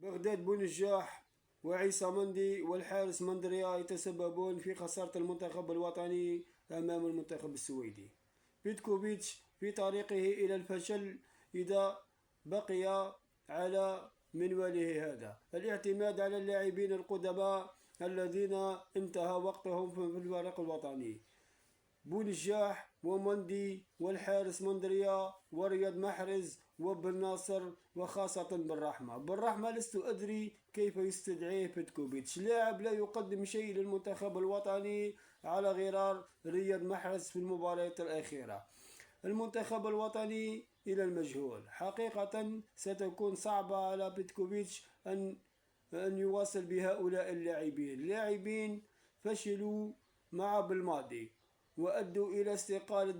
بغداد بونجاح وعيسى مندي والحارس مندريا يتسببون في خسارة المنتخب الوطني أمام المنتخب السويدي. بيتكوفيتش في طريقه إلى الفشل إذا بقي على منواله هذا، الاعتماد على اللاعبين القدماء الذين انتهى وقتهم في الفريق الوطني. بونجاح ومندي والحارس مندريا ورياض محرز وبن ناصر وخاصة بالرحمة لست أدري كيف يستدعيه بيتكوفيتش، لاعب لا يقدم شيء للمنتخب الوطني على غرار رياض محرز في المباريات الأخيرة. المنتخب الوطني إلى المجهول، حقيقة ستكون صعبة على بيتكوفيتش أن يواصل بهؤلاء اللاعبين فشلوا مع بالماضي وأدوا إلى استقالة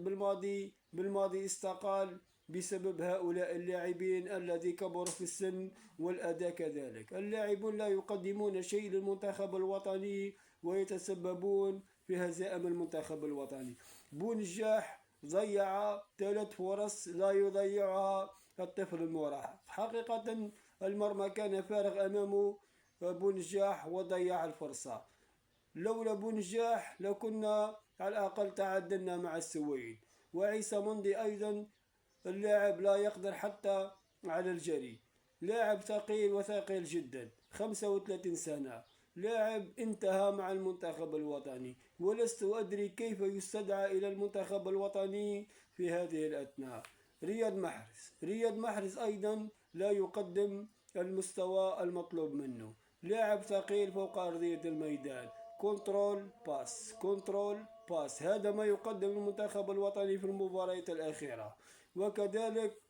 بالماضي استقال بسبب هؤلاء اللاعبين الذي كبروا في السن والأداء كذلك. اللاعبون لا يقدمون شيء للمنتخب الوطني ويتسببون في هزائم المنتخب الوطني. بونجاح ضيع 3 فرص لا يضيعها الطفل المراهق، حقيقة المرمى كان فارغ أمامه بونجاح وضيع الفرصة. لولا بونجاح لكنا على الأقل تعادلنا مع السويد. وعيسى مندي أيضا اللاعب لا يقدر حتى على الجري، لاعب ثقيل وثقيل جدا، 35 سنة، لاعب انتهى مع المنتخب الوطني، ولست أدري كيف يستدعى إلى المنتخب الوطني في هذه الأثناء. رياض محرز أيضا لا يقدم المستوى المطلوب منه، لاعب ثقيل فوق أرضية الميدان، كنترول باس، هذا ما يقدم المنتخب الوطني في المباريات الأخيرة. وكذلك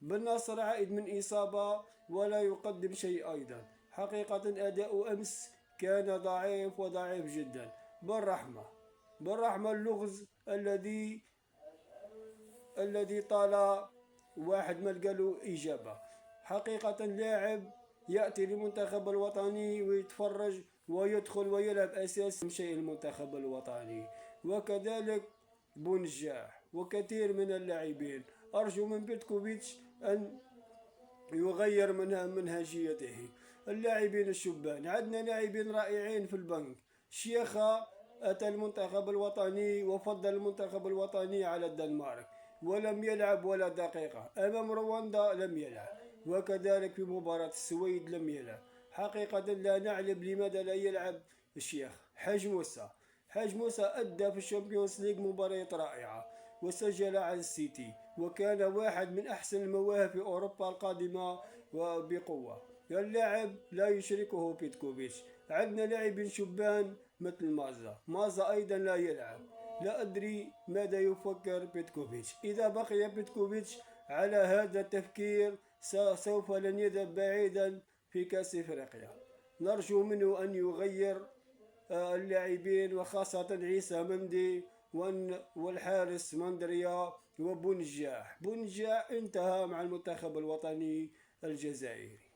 بن ناصر عائد من إصابة ولا يقدم شيء أيضا، حقيقة أداء أمس كان ضعيف جدا. بالرحمة اللغز الذي طال واحد ما لقاله إجابة، حقيقة لاعب يأتي للمنتخب الوطني ويتفرج ويدخل ويلعب أساسي شيء المنتخب الوطني. وكذلك بونجاح وكثير من اللاعبين. أرجو من بيتكوفيتش أن يغير من منهجيته. اللاعبين الشبان، عندنا لاعبين رائعين في البنك. شيخة أتى المنتخب الوطني وفضل المنتخب الوطني على الدنمارك ولم يلعب ولا دقيقة، أمام رواندا لم يلعب، وكذلك في مباراة السويد لم يلعب. حقيقة لا نعلم لماذا لا يلعب الشيخ. حاج موسى أدى في الشامبيونز ليج مباريات رائعة وسجل على السيتي وكان واحد من أحسن المواهب في أوروبا القادمة وبقوة. اللاعب لا يشركه بيتكوفيتش. عندنا لاعبين شبان مثل مازا أيضا لا يلعب. لا أدري ماذا يفكر بيتكوفيتش. إذا بقي بيتكوفيتش على هذا التفكير سوف لن يذهب بعيدا في كأس إفريقيا. نرجو منه أن يغير اللاعبين وخاصة عيسى مندي والحارس مندريا وبونجاح انتهى مع المنتخب الوطني الجزائري.